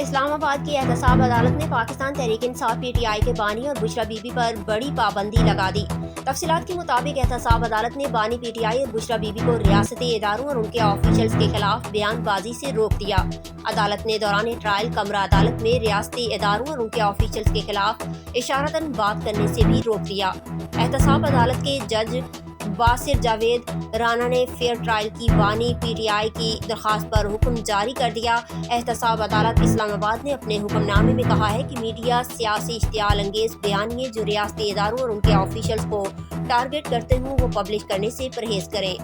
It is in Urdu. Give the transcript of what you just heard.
اسلام آباد کی احتساب عدالت نے Pakistan Tehreek Insaf P T I کے بانی اور بشرا بی بی پر بڑی پابندی لگا دی۔ تفصیلات کے مطابق احتساب عدالت نے بانی پی ٹی آئی اور بشرا بی بی کو ریاستی اداروں اور ان کے آفیشلز کے خلاف بیان بازی سے روک دیا۔ عدالت نے دوران ٹرائل کمرہ عدالت میں ریاستی اداروں اور ان کے آفیشلز کے خلاف اشارتاً بات کرنے سے بھی روک دیا۔ احتساب عدالت کے جج باسر جاوید رانا نے فیئر ٹرائل کی بانی پی ٹی آئی کی درخواست پر حکم جاری کر دیا۔ احتساب عدالت اسلام آباد نے اپنے حکم نامے میں کہا ہے کہ میڈیا سیاسی اشتعال انگیز بیانیے جو ریاستی اداروں اور ان کے آفیشلز کو ٹارگٹ کرتے ہوں وہ پبلش کرنے سے پرہیز کریں۔